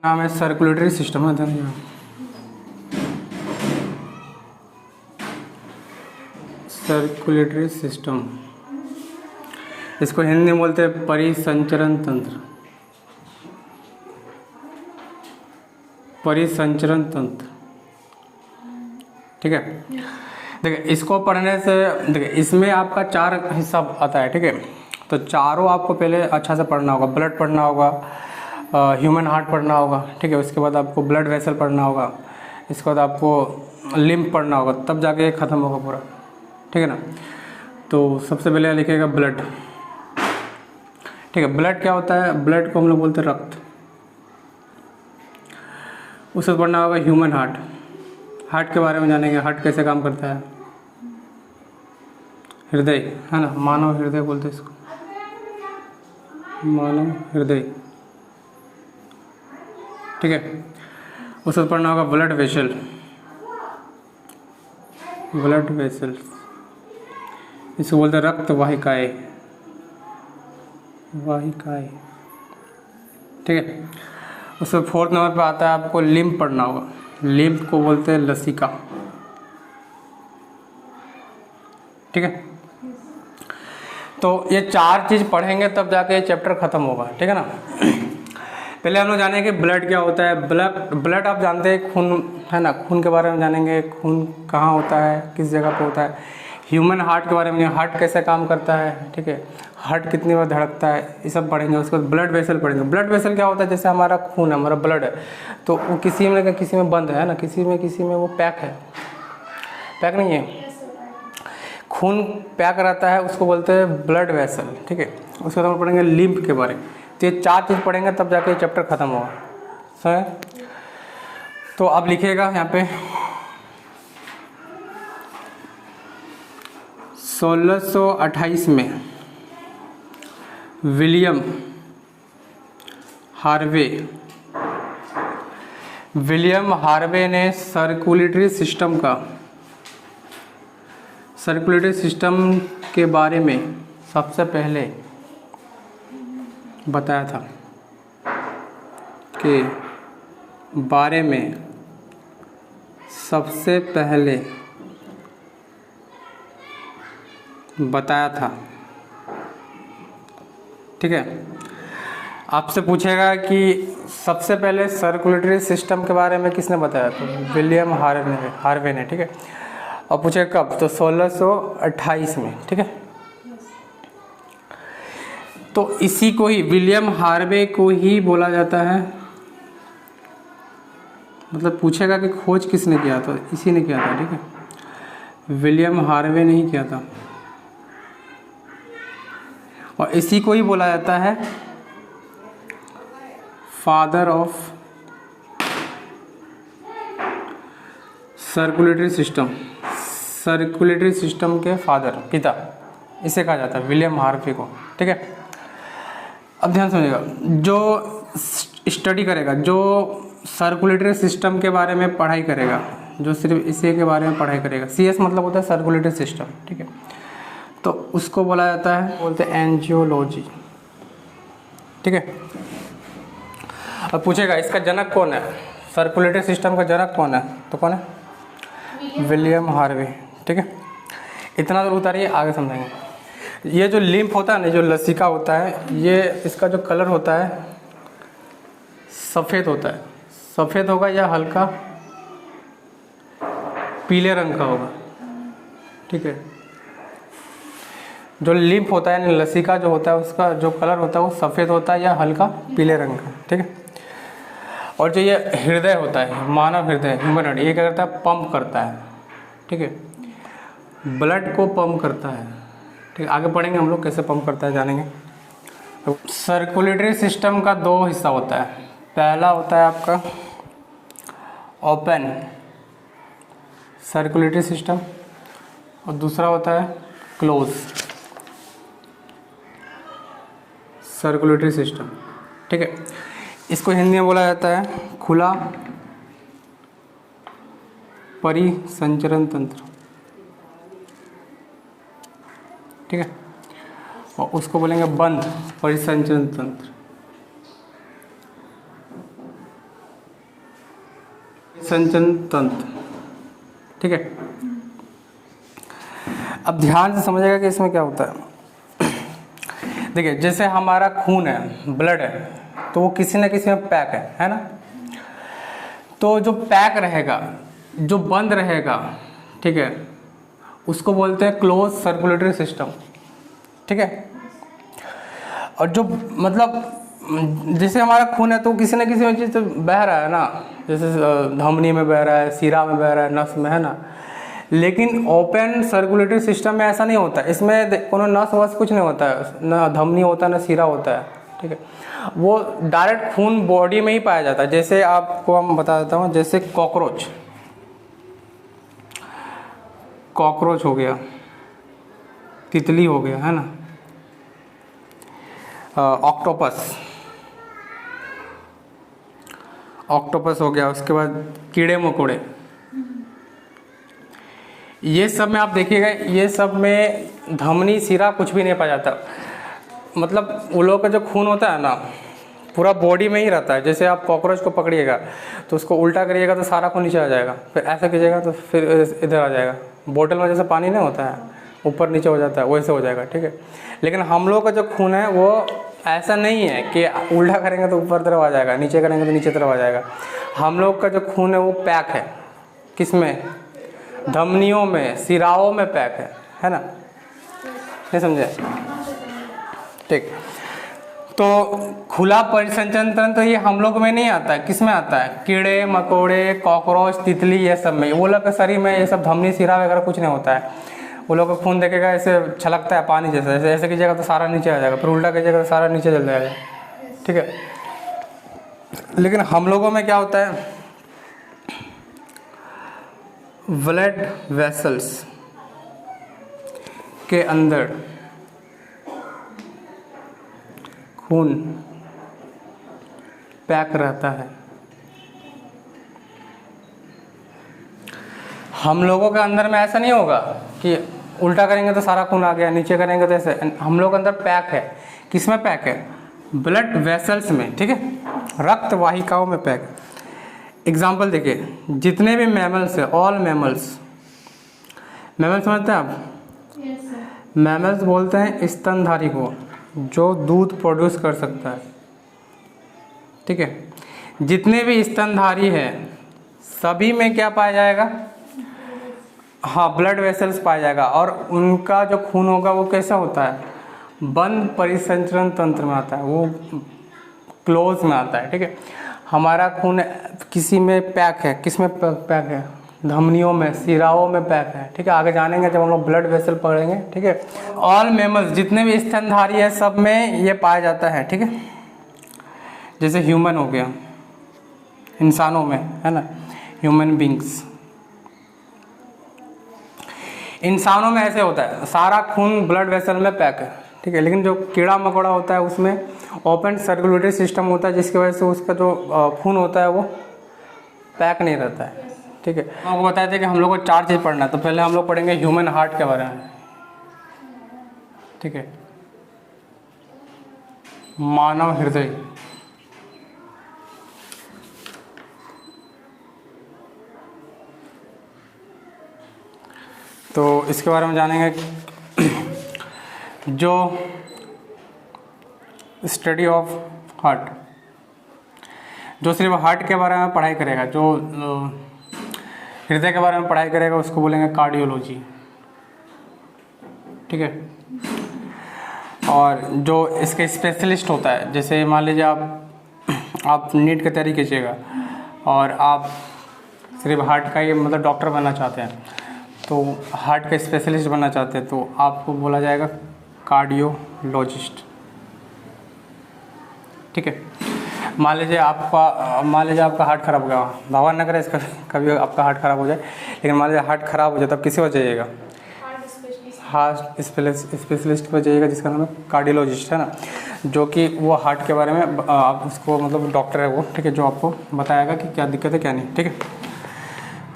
नाम है circulatory system है। सर्कुलेटरी सिस्टम, इसको हिंदी में बोलते हैं परिसंचरण तंत्र। परिसंचरण तंत्र, ठीक है। देखिए इसको पढ़ने से, देखिए इसमें आपका 4 हिस्सा आता है, ठीक है। तो चारों आपको पहले अच्छा से पढ़ना होगा। ब्लड पढ़ना होगा, ह्यूमन हार्ट पढ़ना होगा, ठीक है। उसके बाद आपको ब्लड वेसल पढ़ना होगा, इसके बाद आपको लिम्फ पढ़ना होगा, तब जाके ये ख़त्म होगा पूरा, ठीक है ना। तो सबसे पहले लिखिएगा ब्लड, ठीक है। ब्लड क्या होता है? ब्लड को हम लोग बोलते हैं रक्त। उससे पढ़ना होगा ह्यूमन हार्ट। हार्ट के बारे में जानेंगे, हार्ट कैसे काम करता है। हृदय है ना, मानव हृदय बोलते हैं इसको, मानव हृदय, ठीक है। उससे पढ़ना होगा ब्लड वेसल। ब्लड वेसल्स, इसको बोलते हैं रक्त वाहिकाएं। वाहिकाएं, ठीक है। उसमें 4th नंबर पे आता है आपको लिम्फ पढ़ना होगा। लिम्फ को बोलते हैं लसिका, ठीक है। तो ये 4 चीज़ पढ़ेंगे तब जाके ये चैप्टर ख़त्म होगा, ठीक है ना। पहले हम लोग जानेंगे ब्लड क्या होता है। ब्लड आप जानते हैं, खून है ना। खून के बारे में जानेंगे, खून कहाँ होता है, किस जगह पे होता है। ह्यूमन हार्ट के बारे में, हार्ट कैसे काम करता है, ठीक है। हार्ट कितनी बार धड़कता है, ये सब पढ़ेंगे। उसके बाद ब्लड वेसल पढ़ेंगे। ब्लड वेसल क्या होता है? जैसे हमारा खून है, हमारा ब्लड है, तो वो किसी में बंद है ना, किसी में वो पैक है, पैक नहीं है। खून पैक रहता है, उसको बोलते हैं ब्लड वेसल, ठीक है। उसके बाद हम पढ़ेंगे लिम्फ के बारे में। तो ये 4 चीज़ पढ़ेंगे तब जाके चैप्टर ख़त्म होगा, सही। तो आप लिखिएगा यहाँ पे 1628 में विलियम हार्वे ने सर्कुलेटरी सिस्टम के बारे में सबसे पहले बताया था, के बारे में सबसे पहले बताया था, ठीक है। आपसे पूछेगा कि सबसे पहले सर्कुलेटरी सिस्टम के बारे में किसने बताया? तो विलियम हार्वे ने, ठीक है। और पूछेगा कब? तो 1628 में, ठीक है। तो इसी को ही, विलियम हार्वे को ही बोला जाता है, मतलब पूछेगा कि खोज किसने किया, तो इसी ने किया था, ठीक है। विलियम हार्वे ने ही किया था, और इसी को ही बोला जाता है father of circulatory system. Circulatory system के फादर, पिता, इसे कहा जाता है, विलियम हार्वे को, ठीक है। अब ध्यान सुनिएगा, जो स्टडी करेगा, जो सर्कुलेटरी सिस्टम के बारे में पढ़ाई करेगा, जो सिर्फ इसी के बारे में पढ़ाई करेगा, CS मतलब होता है सर्कुलेटरी सिस्टम, ठीक है। तो उसको बोला जाता है, बोलते हैं एंजियोलॉजी, ठीक है। अब पूछेगा इसका जनक कौन है, सर्कुलेटरी सिस्टम का जनक कौन है? तो कौन है? विलियम हार्वे, ठीक है। इतना तो उतारिए, आगे समझेंगे। ये जो लिम्फ होता है ना, जो लसिका होता है, ये इसका जो कलर होता है सफ़ेद होता है। सफ़ेद होगा या हल्का पीले रंग का होगा, ठीक है। जो लिम्फ होता है, लसिका जो होता है, उसका जो कलर होता है वो सफ़ेद होता है या हल्का पीले रंग का, ठीक है। और जो ये हृदय होता है, मानव हृदय, ह्यूमन हार्ट, ये क्या करता है? पंप करता है, ठीक है। ब्लड को पंप करता है, ठीक है। आगे पढ़ेंगे हम लोग कैसे पंप करता है, जानेंगे। तो सर्कुलेटरी सिस्टम का 2 हिस्सा होता है। पहला होता है आपका ओपन सर्कुलेटरी सिस्टम, और दूसरा होता है क्लोज सर्कुलेटरी सिस्टम, ठीक है। इसको हिंदी में बोला जाता है खुला परिसंचरण तंत्र, ठीक है। और उसको बोलेंगे बंद परिसंचरण तंत्र, संचरण तंत्र, ठीक है। अब ध्यान से समझिएगा कि इसमें क्या होता है। देखिए जैसे हमारा खून है, ब्लड है, तो वो किसी न किसी में पैक है ना। तो जो पैक रहेगा, जो बंद रहेगा, ठीक है, उसको बोलते हैं क्लोज सर्कुलेटरी सिस्टम, ठीक है। और जो मतलब जैसे हमारा खून है तो किसी न किसी में चीज़ तो बह रहा है ना, जैसे धमनी में बह रहा है, सिरा में बह रहा है, नस में, है ना। लेकिन ओपन सर्कुलेटरी सिस्टम में ऐसा नहीं होता। इसमें कोनो नस वस कुछ नहीं होता है, ना धमनी होता है ना सिरा होता है, ठीक है। वो डायरेक्ट खून बॉडी में ही पाया जाता है। जैसे आपको हम बता देता हूँ, जैसे कॉकरोच हो गया, तितली हो गया, है ना, ऑक्टोपस हो गया, उसके बाद कीड़े मकोड़े, ये सब में आप देखिएगा, ये सब में धमनी सिरा कुछ भी नहीं पाया जाता। मतलब वो लोग का जो खून होता है ना, पूरा बॉडी में ही रहता है। जैसे आप कॉकरोच को पकड़िएगा तो उसको उल्टा करिएगा तो सारा खून नीचे आ जाएगा, फिर ऐसा कीजिएगा तो फिर इधर आ जाएगा। बोतल में जैसे पानी नहीं होता है, ऊपर नीचे हो जाता है, वैसे हो जाएगा, ठीक है। लेकिन हम लोग का जो खून है वो ऐसा नहीं है कि उल्टा करेंगे तो ऊपर तरफ आ जाएगा, नीचे करेंगे तो नीचे तरफ आ जाएगा। हम लोग का जो खून है वो पैक है, किसमें? धमनियों में, सिराओं में पैक है ना। नहीं समझे? ठीक। तो खुला परिसंचरण तंत्र ये हम लोग में नहीं आता है, किस में आता है? कीड़े मकोड़े, कॉकरोच, तितली, ये सब में। वो लोग के शरीर में ये सब धमनी सिरा वगैरह कुछ नहीं होता है। वो लोग का खून देखेगा ऐसे छलकता है पानी जैसे, ऐसे ऐसे कीजिएगा तो सारा नीचे आ जाएगा, फिर उल्टा कीजिएगा तो सारा नीचे चल जाएगा, ठीक है। लेकिन हम लोगों में क्या होता है, ब्लड वेसल्स के अंदर खून पैक रहता है। हम लोगों के अंदर में ऐसा नहीं होगा कि उल्टा करेंगे तो सारा खून आ गया, नीचे करेंगे तो ऐसे। हम लोग के अंदर पैक है, किसमें पैक है? ब्लड वेसल्स में, ठीक है, रक्त वाहिकाओं में पैक। एग्जाम्पल देखिए, जितने भी मैमल्स है, ऑल मैमल्स समझते हैं आप? मैमल्स बोलते हैं स्तनधारी को, जो दूध प्रोड्यूस कर सकता है, ठीक है। जितने भी स्तनधारी है सभी में क्या पाया जाएगा? हाँ, ब्लड वेसल्स पाया जाएगा। और उनका जो खून होगा वो कैसा होता है? बंद परिसंचरण तंत्र में आता है, वो क्लोज में आता है, ठीक है। हमारा खून किसी में पैक है, किस में पैक है? धमनियों में, सिराओं में पैक है, ठीक है। आगे जानेंगे जब हम लोग ब्लड वेसल पढ़ेंगे, ठीक है। ऑल मैमल्स, जितने भी स्तनधारी है सब में ये पाया जाता है, ठीक है। जैसे ह्यूमन हो गया, इंसानों में, है ना, ह्यूमन बींग्स। इंसानों में ऐसे होता है, सारा खून ब्लड वेसल में पैक है, ठीक है। लेकिन जो कीड़ा मकोड़ा होता है उसमें ओपन सर्कुलेटरी सिस्टम होता है, जिसकी वजह से उसका जो खून होता है वो पैक नहीं रहता है, ठीक है। हम आपको बताए थे कि हम लोग को 4 चीज़ पढ़ना है। तो पहले हम लोग पढ़ेंगे ह्यूमन हार्ट के बारे में, ठीक है, मानव हृदय। तो इसके बारे में जानेंगे, जो स्टडी ऑफ हार्ट, जो सिर्फ हार्ट के बारे में पढ़ाई करेगा, जो हृदय के बारे में पढ़ाई करेगा, उसको बोलेंगे कार्डियोलॉजी, ठीक है। और जो इसके स्पेशलिस्ट होता है, जैसे मान लीजिए आप नीट की तैयारी कीजिएगा और आप सिर्फ हार्ट का ही मतलब डॉक्टर बनना चाहते हैं, तो हार्ट के स्पेशलिस्ट बनना चाहते हैं, तो आपको बोला जाएगा कार्डियोलॉजिस्ट, ठीक है। मान लीजिए आपका हार्ट खराब हो गया, भगवान न करे इसका कभी आपका हार्ट खराब हो जाए, लेकिन मान लीजिए हार्ट खराब हो जाए, तब किसी को जाइएगा? हार्ट स्पेशलिस्ट पर जाइएगा, जिसका नाम है कार्डियोलॉजिस्ट, है ना, जो कि वो हार्ट के बारे में आप उसको मतलब डॉक्टर है वो, ठीक है, जो आपको बताएगा कि क्या दिक्कत है क्या नहीं, ठीक है।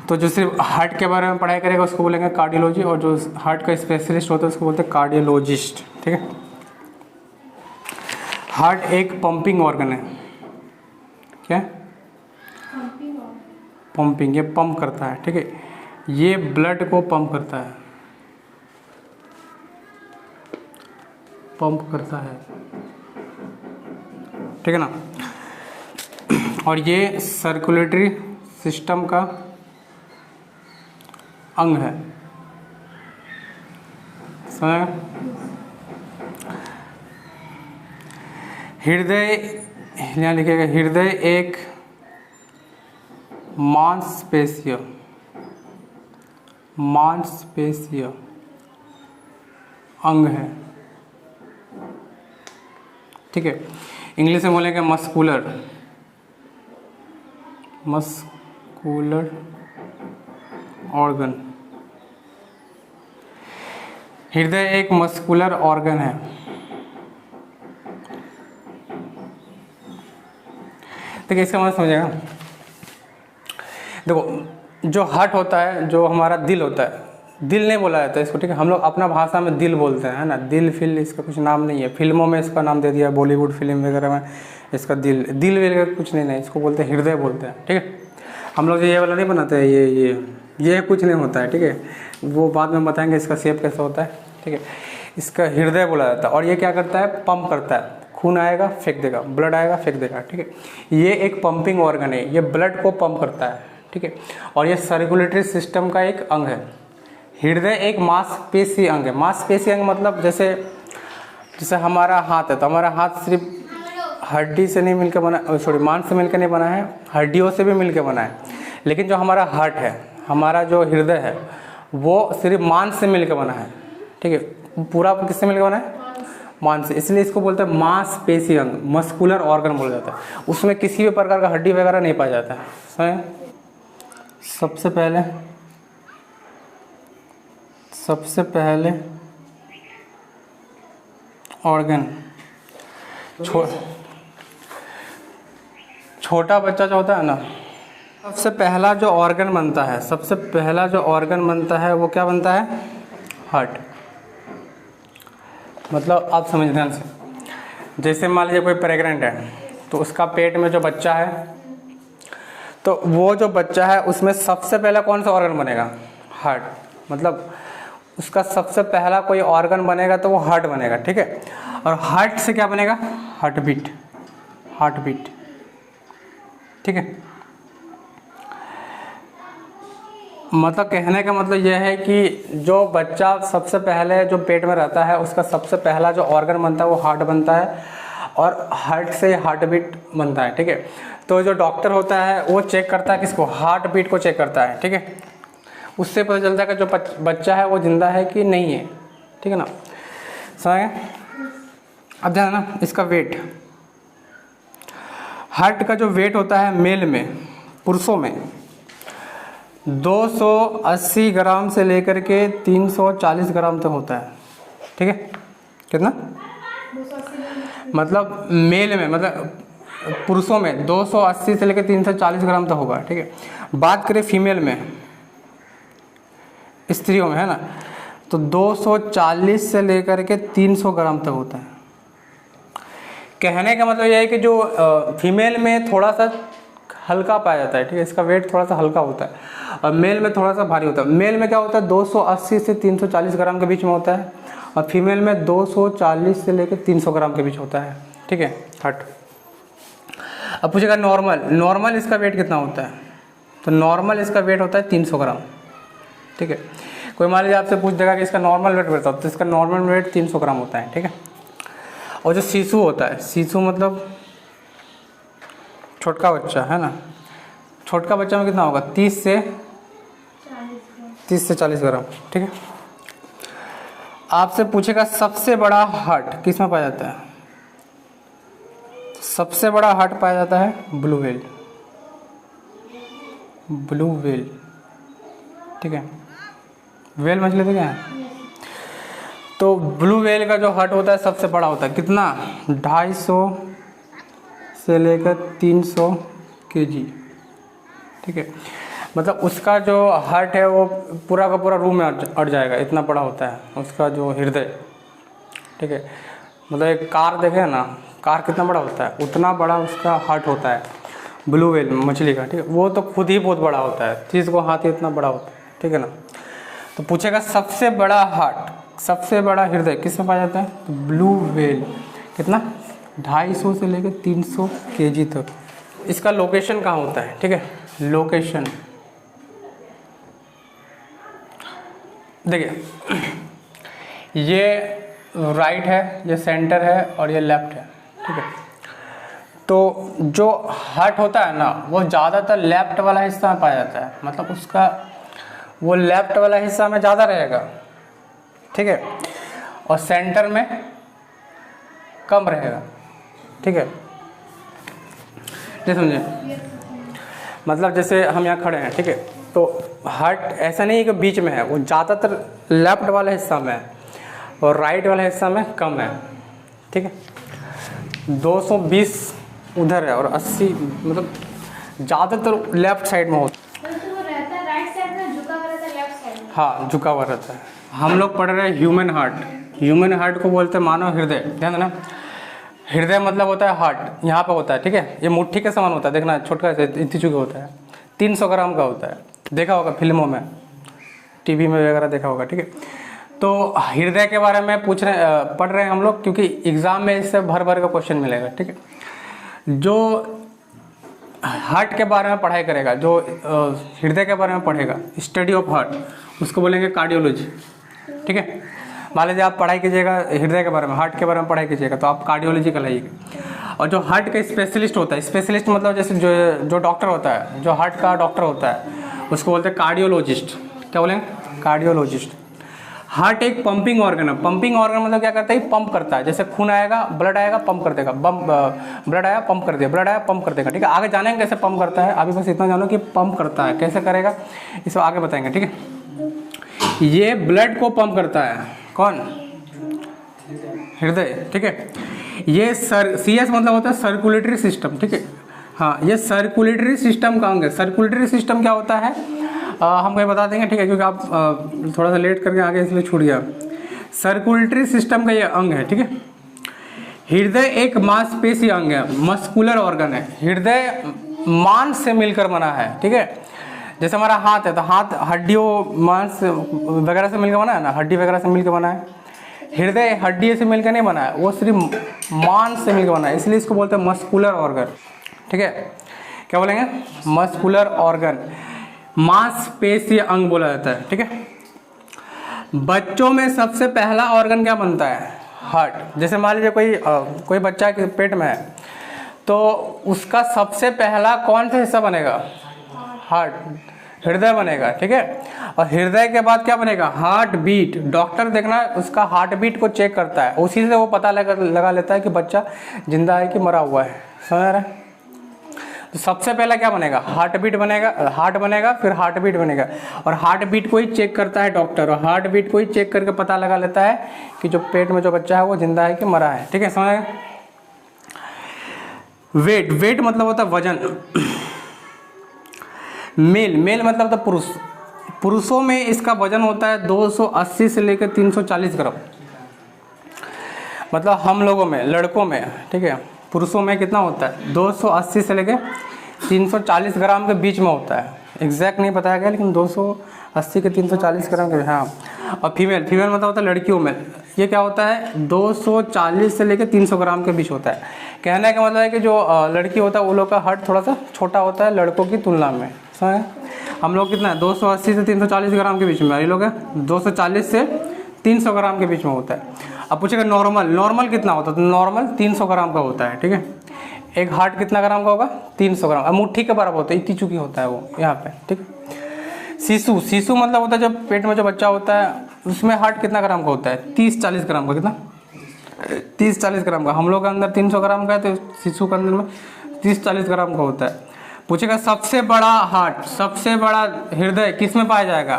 तो जो सिर्फ हार्ट के बारे में पढ़ाई करेगा उसको बोलेंगे कार्डियोलॉजी, और जो हार्ट का स्पेशलिस्ट होता है उसको बोलते हैं कार्डियोलॉजिस्ट, ठीक है। हार्ट एक पंपिंग ऑर्गन है, क्या? पंपिंग, ये पंप करता है, ठीक है, ये ब्लड को पंप करता है, पंप करता है, ठीक है ना। और ये सर्कुलेटरी सिस्टम का अंग है, समझ। हृदय, यहाँ लिखेगा हृदय एक मांसपेशीय अंग है, ठीक है। इंग्लिश में बोलेंगे मस्कुलर ऑर्गन। हृदय एक मस्कुलर ऑर्गन है, देखिए इसका मतलब समझेगा। देखो जो हार्ट होता है, जो हमारा दिल होता है, दिल नहीं बोला जाता है इसको, ठीक है, हम लोग अपना भाषा में दिल बोलते हैं, है ना। दिल फिल इसका कुछ नाम नहीं है, फिल्मों में इसका नाम दे दिया, बॉलीवुड फिल्म वगैरह में इसका दिल वगैरह कुछ नहीं, इसको बोलते हैं हृदय बोलते हैं, ठीक है। हम लोग ये वाला नहीं बनाते हैं, ये कुछ नहीं होता है, ठीक है, वो बाद में बताएंगे इसका शेप कैसा होता है, ठीक है। इसका हृदय बोला जाता है। और ये क्या करता है, पंप करता है, खून आएगा फेंक देगा, ब्लड आएगा फेंक देगा, ठीक है। ये एक पंपिंग ऑर्गन है, ये ब्लड को पंप करता है, ठीक है। और ये सर्कुलेटरी सिस्टम का एक अंग है। हृदय एक मांसपेशी अंग है। मांसपेशी अंग मतलब जैसे हमारा हाथ है, तो हमारा हाथ सिर्फ हड्डी से नहीं मिलकर बना, सॉरी मांस से मिलकर नहीं बना है, हड्डियों से भी मिलकर बना है। लेकिन जो हमारा हार्ट है, हमारा जो हृदय है, वो सिर्फ मांस से मिलकर बना है, ठीक है। पूरा किससे मिलकर बना है, मांस से, इसलिए इसको बोलते हैं मांसपेशी अंग, मस्कुलर ऑर्गन बोला जाता है। उसमें किसी भी प्रकार का हड्डी वगैरह नहीं पाया जाता है, समझे। सबसे पहले ऑर्गन, छोटा बच्चा जो होता है ना, सबसे पहला जो ऑर्गन बनता है, वो क्या बनता है, हार्ट। मतलब आप समझ ध्यान से, जैसे मान लीजिए कोई प्रेग्नेंट है, तो उसका पेट में जो बच्चा है, तो वो जो बच्चा है उसमें सबसे पहले कौन सा ऑर्गन बनेगा, हार्ट। मतलब उसका सबसे पहला कोई ऑर्गन बनेगा तो वो हार्ट बनेगा, ठीक है। और हार्ट से क्या बनेगा, हार्ट बीट, ठीक है। मतलब कहने का मतलब यह है कि जो बच्चा सबसे पहले जो पेट में रहता है, उसका सबसे पहला जो ऑर्गन बनता है वो हार्ट बनता है, और हार्ट से हार्ट बीट बनता है, ठीक है। तो जो डॉक्टर होता है वो चेक करता है किसको, हार्ट बीट को चेक करता है, ठीक है। उससे पता चलता है कि जो बच्चा है वो जिंदा है कि नहीं है, ठीक है ना, समझ। अब ध्यान ना, इसका वेट, हार्ट का जो वेट होता है मेल में, पुरुषों में 280 ग्राम से लेकर के 340 ग्राम तक होता है, ठीक है। कितना, मतलब मेल में, मतलब पुरुषों में 280 से लेकर 340 ग्राम तक होगा, ठीक है। बात करें फीमेल में, स्त्रियों में, है ना, तो 240 से लेकर के 300 ग्राम तक होता है। कहने का मतलब यह है कि जो फीमेल में थोड़ा सा हल्का पाया जाता है, ठीक है, इसका वेट थोड़ा सा हल्का होता है, और मेल में थोड़ा सा भारी होता है। मेल में क्या होता है, 280 से 340 ग्राम के बीच में होता है, और फीमेल में 240 से लेकर 300 ग्राम के बीच होता है, ठीक है, हट। अब पूछेगा नॉर्मल इसका वेट कितना होता है, तो नॉर्मल इसका वेट होता है 300 ग्राम, ठीक है। कोई मान लीजिए आपसे पूछ देगा कि इसका नॉर्मल वेट बताओ, तो इसका नॉर्मल वेट 300 ग्राम होता है, ठीक है। और जो शिशु होता है, शिशु मतलब छोटका बच्चा, है ना, छोटका बच्चा में कितना होगा, 30 से 40 ग्राम, ठीक है। आपसे पूछेगा सबसे बड़ा हार्ट किस में पाया जाता है, सबसे बड़ा हार्ट पाया जाता है ब्लू व्हेल, ठीक है। व्हेल मछली तो क्या है, तो ब्लू व्हेल का जो हार्ट होता है सबसे बड़ा होता है, कितना, 250 से लेकर 300 kg, ठीक है। मतलब उसका जो हार्ट है वो पूरा का पूरा रूम में अट जाएगा, इतना बड़ा होता है उसका जो हृदय, ठीक है। मतलब एक कार देखे ना, कार कितना बड़ा होता है, उतना बड़ा उसका हार्ट होता है। ब्लू व्हेल मछली का, ठीक है, वो तो खुद ही बहुत बड़ा होता है, चीज़ को हाथ ही इतना बड़ा होता है, ठीक है ना। तो पूछेगा सबसे बड़ा हार्ट, सबसे बड़ा हृदय किस में पाया जाता है, तो ब्लू व्हेल। कितना, 250 से लेकर 300 kg तक। इसका लोकेशन कहाँ होता है, ठीक है, लोकेशन देखिए, ये राइट है, ये सेंटर है और ये लेफ्ट है, ठीक है। तो जो हार्ट होता है ना वो ज़्यादातर लेफ्ट वाला हिस्सा में पाया जाता है, मतलब उसका वो लेफ्ट वाला हिस्सा में ज़्यादा रहेगा, ठीक है, और सेंटर में कम रहेगा, ठीक है। ये समझे, मतलब जैसे हम यहाँ खड़े हैं, ठीक है, तो हार्ट ऐसा नहीं है कि बीच में है, वो ज़्यादातर लेफ्ट वाले हिस्सा में है और राइट वाले हिस्सा में कम है, ठीक है। 220 उधर है और 80 मतलब ज़्यादातर लेफ्ट साइड में होता है। तो वो रहता है राइट साइड में, झुका हुआ रहता है लेफ्ट साइड में। हाँ, झुका हुआ रहता है। हम लोग पढ़ रहे हैं ह्यूमन हार्ट, ह्यूमन हार्ट को बोलते हैं मानव हृदय, ध्यान देना। हृदय मतलब होता है हार्ट, यहाँ पे होता है, ठीक है, ये मुट्ठी के समान होता है, देखना छोटा से इतनी चुका होता है, 300 ग्राम का होता है, देखा होगा फिल्मों में, टीवी में वगैरह देखा होगा, ठीक है। तो हृदय के बारे में पढ़ रहे हैं हम लोग, क्योंकि एग्जाम में इससे भर भर का क्वेश्चन मिलेगा, ठीक है। जो हार्ट के बारे में पढ़ाई करेगा, जो हृदय के बारे में पढ़ेगा, स्टडी ऑफ हार्ट, उसको बोलेंगे कार्डियोलॉजी, ठीक है। मान लीजिए आप पढ़ाई कीजिएगा हृदय के बारे में, हार्ट के बारे में पढ़ाई कीजिएगा तो आप कार्डियोलॉजी कहलाइएगा। और जो हार्ट का स्पेशलिस्ट होता है, स्पेशलिस्ट मतलब जैसे जो डॉक्टर होता है, जो हार्ट का डॉक्टर होता है उसको बोलते हैं कार्डियोलॉजिस्ट। क्या बोलेंगे, कार्डियोलॉजिस्ट। हार्ट एक पंपिंग ऑर्गन है, पंपिंग ऑर्गन मतलब क्या करता है, पंप करता है, जैसे खून आएगा, ब्लड आएगा, पंप कर देगा, ब्लड आया पंप कर दिया, ब्लड आया पंप कर देगा, ठीक है। आगे जानेंगे कैसे पंप करता है, अभी बस इतना जानो कि पंप करता है, कैसे करेगा इसको आगे बताएंगे, ठीक है। ये ब्लड को पंप करता है, कौन, हृदय, ठीक है। ये CS मतलब होता है सर्कुलेटरी सिस्टम, ठीक है। हाँ, ये सर्कुलेटरी सिस्टम का अंग है। सर्कुलेटरी सिस्टम क्या होता है हम कहीं बता देंगे, ठीक है, क्योंकि आप थोड़ा सा लेट करके आगे इसलिए छूट गया। सर्कुलेटरी सिस्टम का ये अंग है, ठीक है। हृदय एक मांसपेशी अंग है, मस्कुलर ऑर्गन है। हृदय मांस से मिलकर बना है, ठीक है। जैसे हमारा हाथ है तो हाथ हड्डियों मांस वगैरह से मिलकर बना है ना, हड्डी वगैरह से मिलकर बना है। हृदय हड्डी से मिलकर नहीं बना है, वो सिर्फ मांस से मिलकर बना है, इसलिए इसको बोलते हैं मस्कुलर ऑर्गन, ठीक है। क्या बोलेंगे, मस्कुलर ऑर्गन, मांसपेशीय अंग बोला जाता है, ठीक है। बच्चों में सबसे पहला ऑर्गन क्या बनता है, हार्ट। जैसे मान लीजिए कोई बच्चा के पेट में है तो उसका सबसे पहला कौन सा हिस्सा बनेगा, हार्ट, हृदय बनेगा, ठीक है। और हृदय के बाद क्या बनेगा, हार्ट बीट। डॉक्टर देखना उसका हार्ट बीट को चेक करता है, उसी से वो पता लगा लेता है कि बच्चा जिंदा है कि मरा हुआ है, समझ रहे हैं। तो सबसे पहला क्या बनेगा, हार्ट बीट बनेगा, हार्ट बनेगा, फिर हार्ट बीट बनेगा। और हार्ट बीट को ही चेक करता है डॉक्टर, और हार्ट बीट को ही चेक करके पता लगा लेता है कि जो पेट में जो बच्चा है वो जिंदा है कि मरा है, ठीक है, समझ। वेट, वेट मतलब होता है वजन। मेल मतलब होता है पुरुष। पुरुषों में इसका वजन होता है 280 से लेकर 340 ग्राम। मतलब हम लोगों में, लड़कों में, ठीक है, पुरुषों में कितना होता है 280 से लेकर 340 ग्राम के बीच में होता है। एग्जैक्ट नहीं बताया गया लेकिन 280 के 340 ग्राम के, हाँ। और फीमेल मतलब होता है लड़कियों में, ये क्या होता है 240 से लेकर 300 ग्राम के बीच होता है। कहने का मतलब है कि जो लड़की होता है वो लोग का हार्ट थोड़ा सा छोटा होता है लड़कों की तुलना में, समझ। हम लोग कितना है 280 से 340 ग्राम के बीच में, ये लोग है 240 से 300 ग्राम के बीच में होता है। अब पूछेगा नॉर्मल कितना होता है, तो नॉर्मल 300 ग्राम का होता है, ठीक है। एक हार्ट कितना ग्राम का होगा, 300 ग्राम। अब मुट्ठी के बराबर होता है, इतनी चुकी होता है वो यहाँ पे, ठीक है। शिशु मतलब होता है जब पेट में जो बच्चा होता है उसमें हार्ट कितना ग्राम का होता है, 30-40 ग्राम का। कितना, 30-40 ग्राम का। हम लोग के अंदर 300 ग्राम का है, तो शिशु के अंदर में 30-40 ग्राम का होता है। पूछेगा सबसे बड़ा हार्ट, सबसे बड़ा हृदय किस में पाया जाएगा,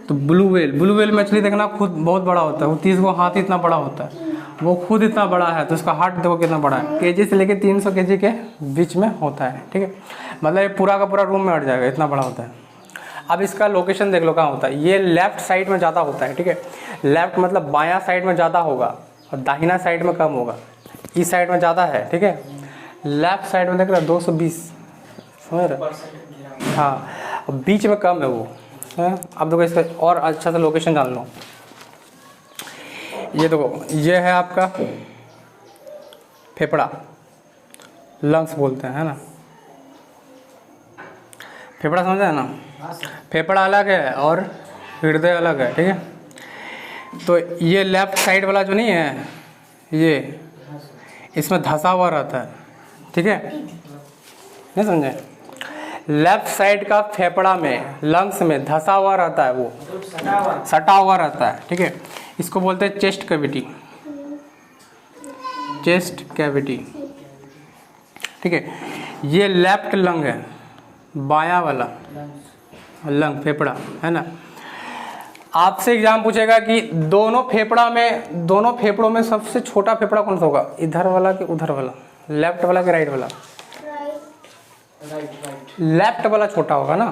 तो ब्लू व्हेल मछली देखना खुद बहुत बड़ा होता है, वो 30 को हाथ इतना बड़ा होता है, वो खुद इतना बड़ा है, तो उसका हार्ट देखो कितना बड़ा है, केजी से लेके 300 केजी के बीच में होता है, ठीक है। मतलब ये पूरा का पूरा रूम में अट जाएगा, इतना बड़ा होता है। अब इसका लोकेशन देख लो कहाँ होता है, ये लेफ्ट साइड में ज़्यादा होता है, ठीक है। लेफ्ट मतलब बायां साइड में ज़्यादा होगा और दाहिना साइड में कम होगा। इस साइड में ज़्यादा है, ठीक है। लेफ्ट साइड में देख रहे 220 समझ रहे? हाँ, अब बीच में कम है वो है। अब देखो इसका और अच्छा सा लोकेशन जान लो। ये देखो, ये है आपका फेफड़ा, लंग्स बोलते हैं, है ना। फेफड़ा समझ है ना, फेफड़ा अलग है और हृदय अलग है, ठीक है। तो ये लेफ्ट साइड वाला जो नहीं है, ये इसमें धंसा हुआ रहता है, ठीक है, नहीं समझे। लेफ्ट साइड का फेफड़ा में, लंग्स में धंसा हुआ रहता है, वो सटा हुआ रहता है, ठीक है। इसको बोलते हैं चेस्ट कैविटी, चेस्ट कैविटी, ठीक है। ये लेफ्ट लंग है, बायां वाला लंग फेफड़ा, है ना। आपसे एग्जाम पूछेगा कि दोनों फेफड़ों में सबसे छोटा फेफड़ा कौन सा होगा, इधर वाला कि उधर वाला, लेफ्ट वाला कि राइट वाला? लेफ्ट वाला छोटा होगा ना।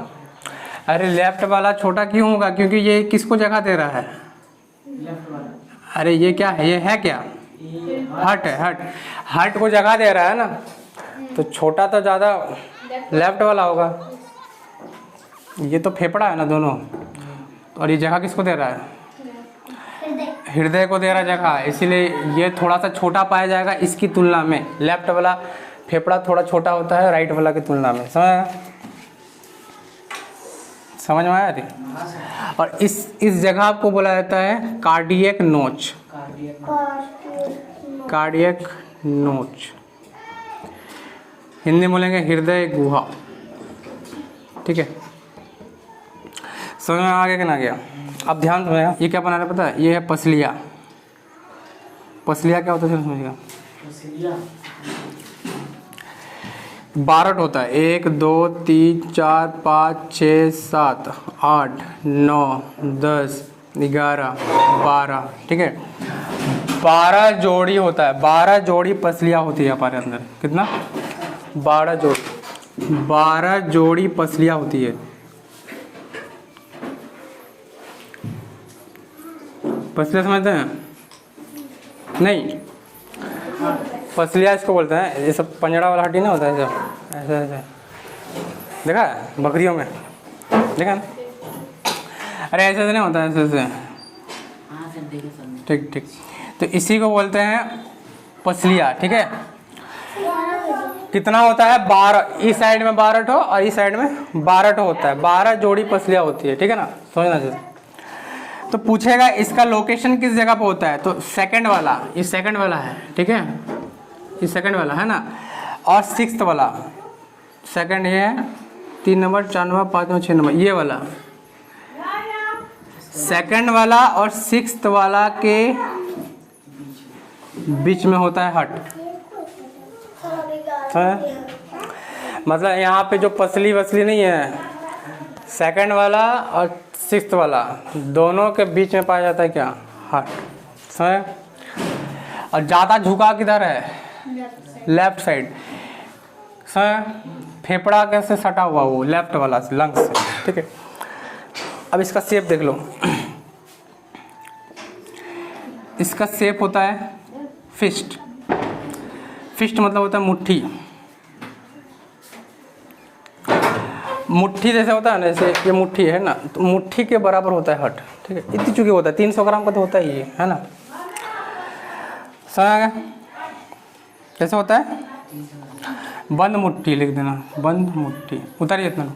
अरे लेफ्ट वाला छोटा क्यों होगा? क्योंकि ये किसको जगह दे रहा है? अरे ये क्या है, ये है क्या? हार्ट है, हार्ट को जगह दे रहा है ना, तो छोटा तो ज़्यादा लेफ्ट वाला होगा। ये तो फेफड़ा है ना दोनों, और ये जगह किसको दे रहा है? हृदय को दे रहा जगह, इसीलिए ये थोड़ा सा छोटा पाया जाएगा इसकी तुलना में। लेफ्ट वाला फेफड़ा थोड़ा छोटा होता है राइट वाला की तुलना में। समझ में आया थी? और इस जगह को बोला जाता है कार्डियक नोच, कार्डियक नोच, हिंदी बोलेंगे हृदय गुहा, ठीक है। समझ में आ गया कि ना गया? अब ध्यान समझेगा, ये क्या बना रहा है पता है? ये है पसलिया। पसलिया क्या होता है समझिएगा, बारट होता है। 1 2 3 4 5 6 7 8 9 10 11 12, ठीक है। 12 जोड़ी होता है, 12 जोड़ी पसलियाँ होती है हमारे अंदर। कितना? 12 जोड़ी, 12 जोड़ी पसलियाँ होती है। पसलियाँ समझते हैं? नहीं, पसलियाँ इसको बोलते हैं। ये सब पंजड़ा वाला हड्डी ना होता है, सब ऐसे ऐसे देखा है बकरियों में, देखा ना? अरे ऐसे ऐसे नहीं होता, ऐसे ऐसे, ठीक ठीक। तो इसी को बोलते हैं पसलियाँ, ठीक है। कितना होता है? 12। इस साइड में 12 ठो और इस साइड में 12 ठो होता है। 12 जोड़ी पसलियाँ होती है, ठीक है ना। समझना चाहिए। तो पूछेगा इसका लोकेशन किस जगह पे होता है, तो सेकंड वाला, ये सेकंड वाला है, ठीक है, ये सेकंड वाला है ना। और सिक्स्थ वाला, सेकंड ये है, 3 नंबर 4 नंबर 5 नंबर 6 नंबर, ये वाला सेकंड वाला और सिक्स्थ वाला के बीच में होता है हार्ट। मतलब यहाँ पे जो पसली वसली नहीं है, सेकंड वाला और सिक्स्थ वाला दोनों के बीच में पाया जाता है क्या? हार्ट। समझ? और ज़्यादा झुका किधर है? Left side. समझ? फेफड़ा कैसे सटा हुआ वो लेफ्ट वाला से, लंग्स से, ठीक है। अब इसका शेप देख लो। इसका शेप होता है फिस्ट। फिस्ट मतलब होता है मुट्ठी। मुट्ठी जैसे होता है ना, जैसे ये मुट्ठी है ना, तो मुट्ठी के बराबर होता है हार्ट, ठीक है। इतनी चुकी होता है, 300 ग्राम का तो होता ही है ना। समझ आ गया कैसे होता है? बंद मुट्ठी लिख देना, बंद मुट्ठी। उतारिए इतना।